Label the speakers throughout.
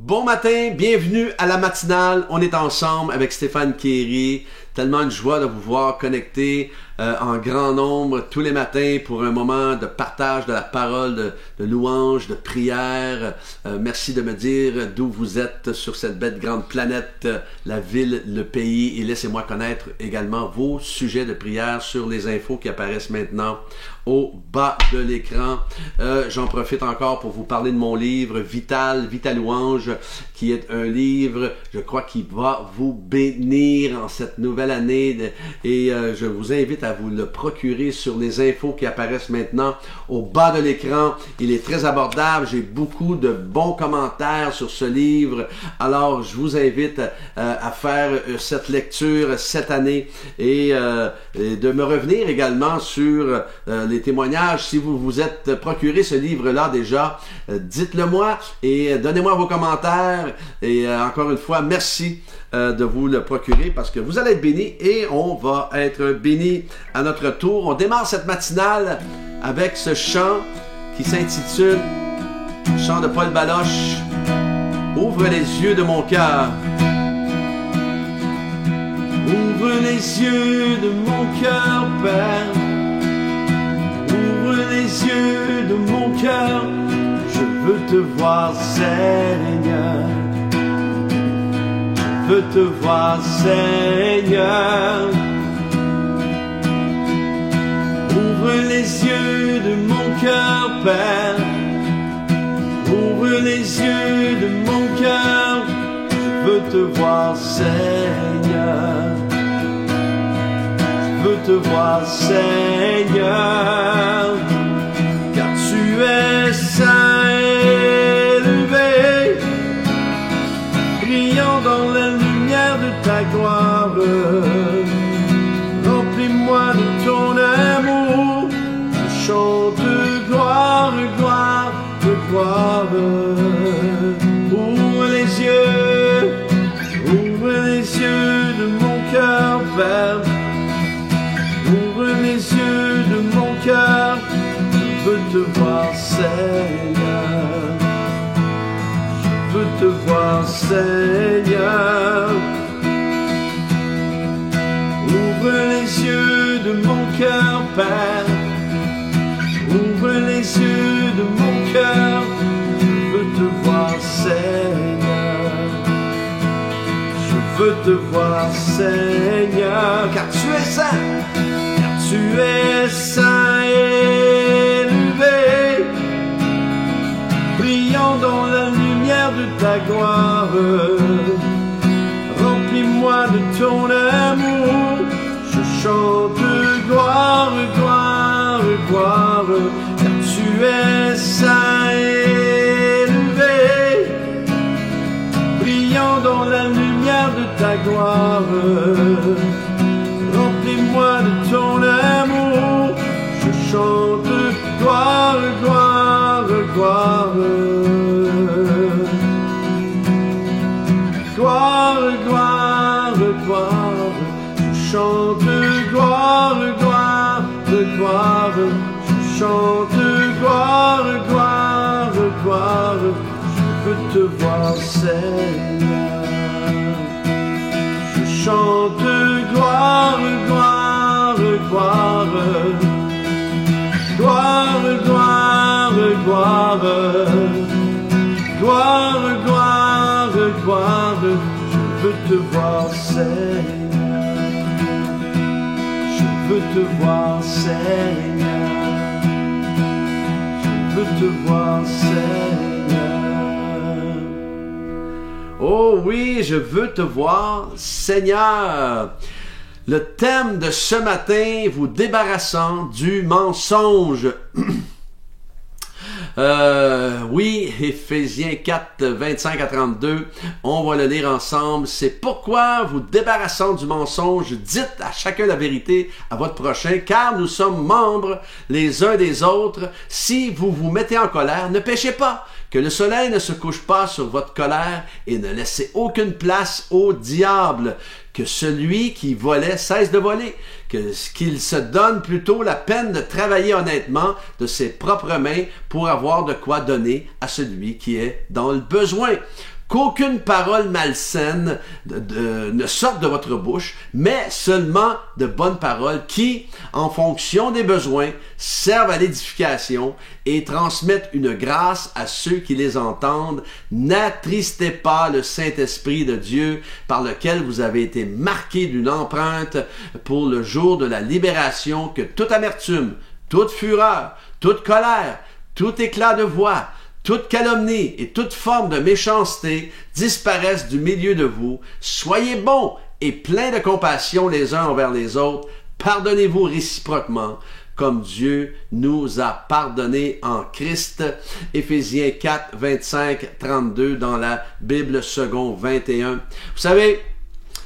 Speaker 1: Bon matin, bienvenue à la matinale. On est ensemble avec Stéphane Kéry. Tellement de joie de vous voir connectés en grand nombre tous les matins pour un moment de partage de la parole, de louange, de prière. Merci de me dire d'où vous êtes sur cette belle grande planète, la ville, le pays. Et laissez-moi connaître également vos sujets de prière sur les infos qui apparaissent maintenant au bas de l'écran. J'en profite encore pour vous parler de mon livre Vital Louange, qui est un livre, je crois, qui va vous bénir en cette nouvelle année. Et je vous invite à vous le procurer sur les infos qui apparaissent maintenant au bas de l'écran. Il est très abordable. J'ai beaucoup de bons commentaires sur ce livre. Alors, je vous invite à faire cette lecture cette année et de me revenir également sur les témoignages. Si vous vous êtes procuré ce livre-là déjà, dites-le moi et donnez-moi vos commentaires. Et encore une fois, merci de vous le procurer parce que vous allez être bénis et on va être bénis à notre tour. On démarre cette matinale avec ce chant qui s'intitule Chant de Paul Baloche. Ouvre les yeux de mon cœur. Ouvre les yeux de mon cœur, Père. Ouvre les yeux de mon cœur. Je veux te voir, Seigneur. Je veux te voir, Seigneur. Ouvre les yeux de mon cœur, Père. Ouvre les yeux de mon cœur. Je veux te voir, Seigneur. Je veux te voir, Seigneur. Car tu es saint et élevé, brillant dans la lumière de ta gloire. Remplis-moi de ton amour, je chante gloire, gloire, gloire. Ouvre les yeux de mon cœur, Père. Ouvre les yeux de mon cœur, je veux te voir, Seigneur. Je veux te voir, Seigneur. Ouvre les yeux de mon cœur, Père. Ouvre les yeux de mon cœur. Je veux te voir, Seigneur. Je veux te voir, Seigneur. Car tu es saint. Car tu es saint et élevé, brillant dans la lumière de ta gloire. Remplis-moi de ton amour, je chante gloire, gloire, gloire. Car tu es saint et élevé, brillant dans la lumière de ta gloire. Remplis-moi de ton amour, je chante gloire, gloire, gloire. Gloire, gloire, gloire, je chante gloire, gloire, gloire. Je chante gloire, gloire, gloire. Je veux te voir, Seigneur. Je chante gloire, gloire, gloire. Gloire, gloire, gloire. Gloire, gloire, gloire. Je veux te voir, Seigneur. Je veux te voir, Seigneur. Je veux te voir, Seigneur. Oh oui, je veux te voir, Seigneur. Le thème de ce matin, vous débarrassant du mensonge. Oui, Éphésiens 4, 25 à 32, on va le lire ensemble. C'est pourquoi vous débarrassant du mensonge, dites à chacun la vérité à votre prochain, car nous sommes membres les uns des autres. Si vous vous mettez en colère, ne péchez pas. Que le soleil ne se couche pas sur votre colère et ne laissez aucune place au diable. Que celui qui volait cesse de voler. Qu'il se donne plutôt la peine de travailler honnêtement de ses propres mains pour avoir de quoi donner à celui qui est dans le besoin. qu'aucune parole malsaine ne sorte de votre bouche, mais seulement de bonnes paroles qui, en fonction des besoins, servent à l'édification et transmettent une grâce à ceux qui les entendent. N'attristez pas le Saint-Esprit de Dieu par lequel vous avez été marqués d'une empreinte pour le jour de la libération, que toute amertume, toute fureur, toute colère, tout éclat de voix, toute calomnie et toute forme de méchanceté disparaissent du milieu de vous. Soyez bons et pleins de compassion les uns envers les autres. Pardonnez-vous réciproquement, comme Dieu nous a pardonné en Christ. Éphésiens 4, 25, 32 dans la Bible second 21. Vous savez,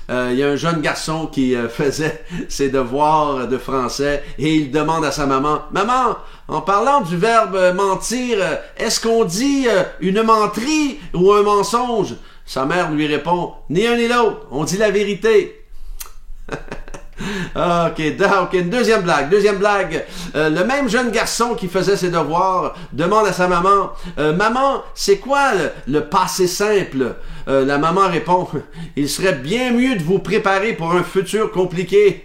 Speaker 1: il y a un jeune garçon qui faisait ses devoirs de français et il demande à sa maman, « Maman, en parlant du verbe mentir, est-ce qu'on dit une menterie ou un mensonge? » Sa mère lui répond, « Ni un ni l'autre, on dit la vérité. » OK, une deuxième blague. Le même jeune garçon qui faisait ses devoirs demande à sa maman, Maman, c'est quoi le passé simple? La maman répond, il serait bien mieux de vous préparer pour un futur compliqué.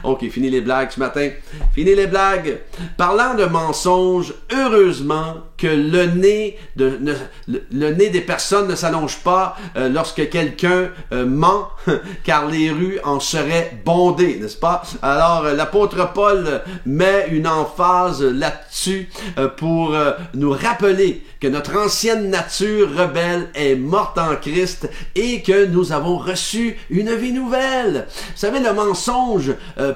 Speaker 1: OK, fini les blagues ce matin. Fini les blagues. Parlant de mensonges, heureusement que le nez des personnes ne s'allonge pas lorsque quelqu'un ment, car les rues en seraient bondées, n'est-ce pas? Alors, l'apôtre Paul met une emphase là-dessus pour nous rappeler que notre ancienne nature rebelle est morte en Christ et que nous avons reçu une vie nouvelle. Vous savez, le mensonge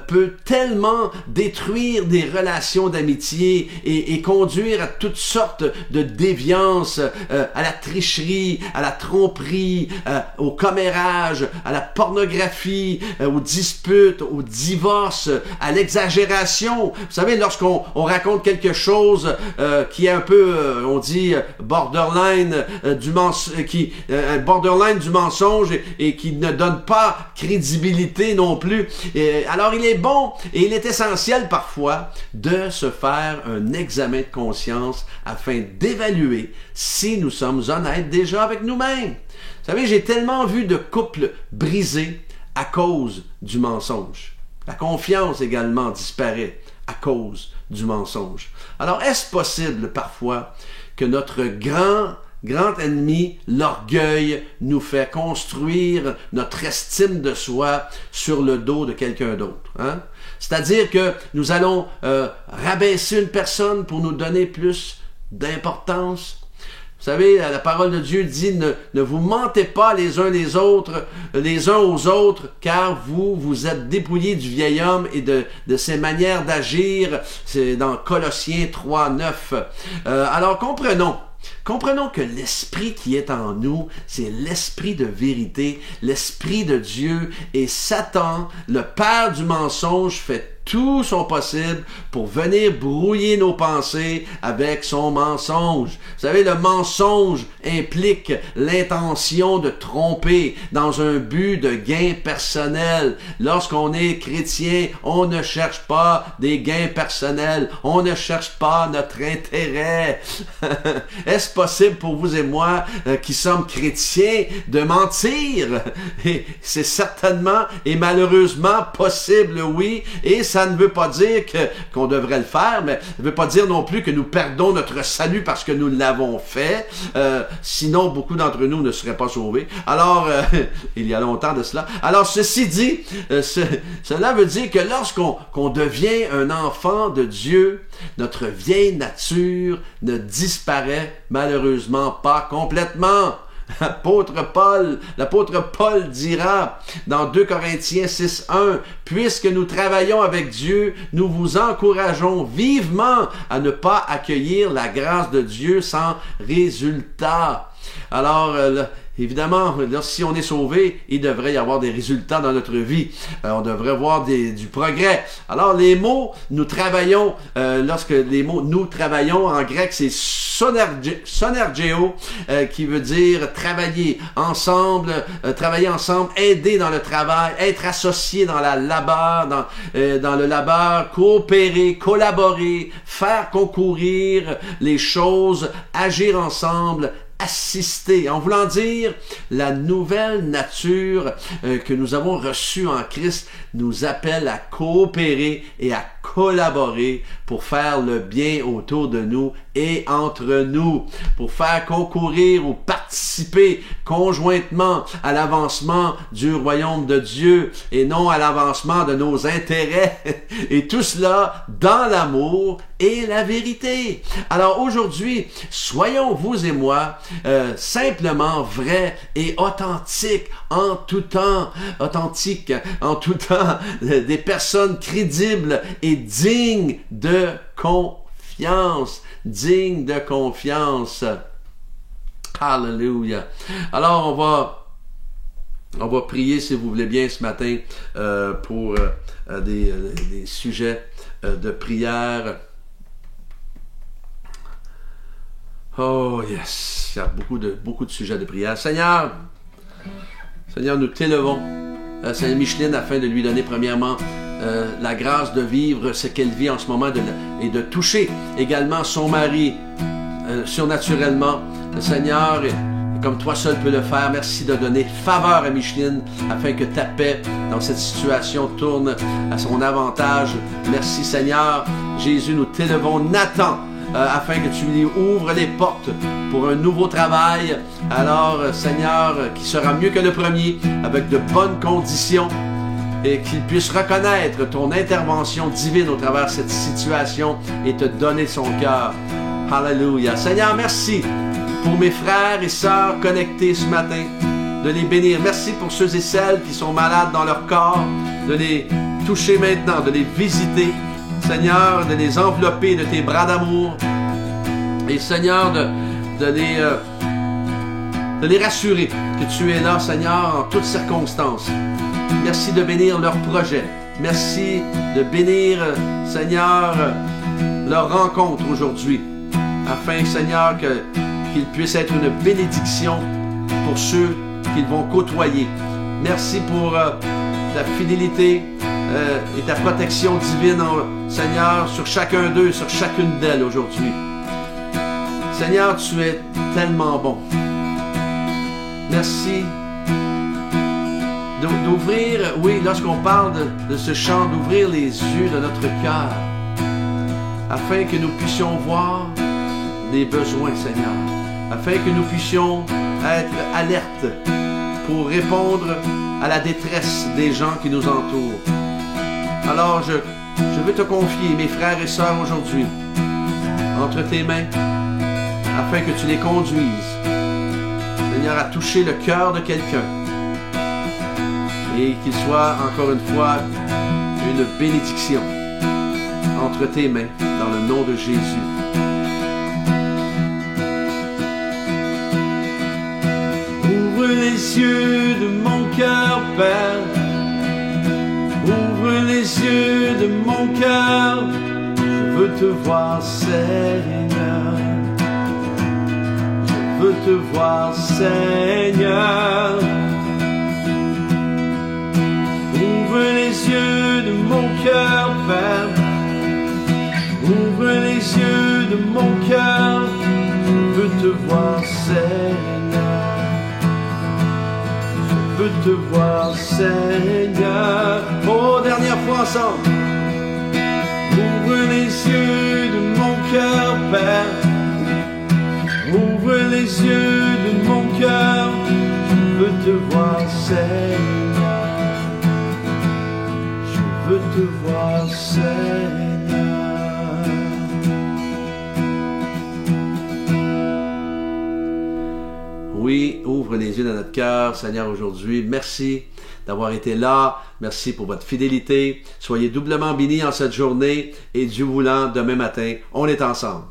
Speaker 1: peut tellement détruire des relations d'amitié et conduire à toutes sortes de déviances, à la tricherie, à la tromperie, au commérage, à la pornographie, aux disputes, au divorce, à l'exagération. Vous savez, lorsqu'on raconte quelque chose qui est un peu, on dit, borderline du mensonge et qui ne donne pas crédibilité non plus. Alors, il est bon et il est essentiel parfois de se faire un examen de conscience afin d'évaluer si nous sommes honnêtes déjà avec nous-mêmes. Vous savez, j'ai tellement vu de couples brisés à cause du mensonge. La confiance également disparaît à cause du mensonge. Alors, est-ce possible parfois que notre grand ennemi, l'orgueil, nous fait construire notre estime de soi sur le dos de quelqu'un d'autre, hein? C'est-à-dire que nous allons rabaisser une personne pour nous donner plus d'importance. Vous savez, la parole de Dieu dit, ne vous mentez pas les uns aux autres, car vous êtes dépouillés du vieil homme et de ses manières d'agir. C'est dans Colossiens 3, 9. Alors comprenons que l'esprit qui est en nous, c'est l'esprit de vérité, l'esprit de Dieu, et Satan, le père du mensonge, fait tout son possible pour venir brouiller nos pensées avec son mensonge. Vous savez, le mensonge implique l'intention de tromper dans un but de gain personnel. Lorsqu'on est chrétien, on ne cherche pas des gains personnels, on ne cherche pas notre intérêt. Est-ce possible pour vous et moi qui sommes chrétiens de mentir? Et c'est certainement et malheureusement possible, oui, et ça ne veut pas dire qu'on devrait le faire, mais ça ne veut pas dire non plus que nous perdons notre salut parce que nous l'avons fait. Sinon, beaucoup d'entre nous ne seraient pas sauvés. Alors, il y a longtemps de cela. Alors, ceci dit, cela veut dire que lorsqu'on devient un enfant de Dieu, notre vieille nature ne disparaît malheureusement pas complètement. L'apôtre Paul dira dans 2 Corinthiens 6.1, « Puisque nous travaillons avec Dieu, nous vous encourageons vivement à ne pas accueillir la grâce de Dieu sans résultat. » Alors, évidemment, si on est sauvé, il devrait y avoir des résultats dans notre vie. On devrait voir du progrès. Alors, les mots, nous travaillons, lorsque les mots nous travaillons, en grec, c'est sonergeo, qui veut dire travailler ensemble, aider dans le travail, être associé dans la labeur, dans le labeur, coopérer, collaborer, faire concourir les choses, agir ensemble, assister, en voulant dire la nouvelle nature que nous avons reçue en Christ nous appelle à coopérer et à collaborer pour faire le bien autour de nous et entre nous, pour faire concourir ou participer conjointement à l'avancement du royaume de Dieu et non à l'avancement de nos intérêts, et tout cela dans l'amour et la vérité. Alors aujourd'hui, soyons vous et moi simplement vrais et authentiques en tout temps, des personnes crédibles et dignes de confiance, Alléluia. Alors on va prier, si vous voulez bien, ce matin pour des sujets de prière. Oh yes, il y a beaucoup de sujets de prière. Seigneur, nous t'élevons. Seigneur Micheline, afin de lui donner premièrement la grâce de vivre ce qu'elle vit en ce moment et de toucher également son mari surnaturellement. Seigneur, comme toi seul peux le faire, merci de donner faveur à Micheline afin que ta paix dans cette situation tourne à son avantage. Merci Seigneur. Jésus, nous t'élevons. Nathan, afin que tu lui ouvres les portes pour un nouveau travail. Alors, Seigneur, qui sera mieux que le premier, avec de bonnes conditions, et qu'il puisse reconnaître ton intervention divine au travers de cette situation et te donner son cœur. Alléluia. Seigneur, merci pour mes frères et sœurs connectés ce matin, de les bénir. Merci pour ceux et celles qui sont malades dans leur corps, de les toucher maintenant, de les visiter. Seigneur, de les envelopper de tes bras d'amour. Et Seigneur, de les rassurer que tu es là, Seigneur, en toutes circonstances. Merci de bénir leurs projets. Merci de bénir, Seigneur, leur rencontre aujourd'hui. Afin, Seigneur, qu'ils puissent être une bénédiction pour ceux qu'ils vont côtoyer. Merci pour ta fidélité et ta protection divine, Seigneur, sur chacun d'eux, sur chacune d'elles aujourd'hui. Seigneur, tu es tellement bon. Merci d'ouvrir, oui, lorsqu'on parle de ce chant, d'ouvrir les yeux de notre cœur, afin que nous puissions voir les besoins, Seigneur, afin que nous puissions être alertes pour répondre à la détresse des gens qui nous entourent. Alors, je veux te confier mes frères et sœurs aujourd'hui entre tes mains, afin que tu les conduises, Seigneur, à toucher le cœur de quelqu'un et qu'il soit encore une fois une bénédiction entre tes mains, dans le nom de Jésus.
Speaker 2: Ouvre les yeux de mon cœur, Père. Ouvre les yeux de mon cœur. Je veux te voir, Seigneur. Je veux te voir, Seigneur. Ouvre les yeux de mon cœur, Père. Ouvre les yeux de mon cœur. Je veux te voir, Seigneur. Je veux te voir, Seigneur.
Speaker 1: Oh, dernière fois ensemble.
Speaker 2: Ouvre les yeux de mon cœur, Père. Ouvre les yeux de mon cœur. Je veux te voir, Seigneur. Je veux te voir, Seigneur.
Speaker 1: Oui, ouvre les yeux de notre cœur, Seigneur, aujourd'hui. Merci d'avoir été là. Merci pour votre fidélité. Soyez doublement bénis en cette journée et Dieu voulant, demain matin, on est ensemble.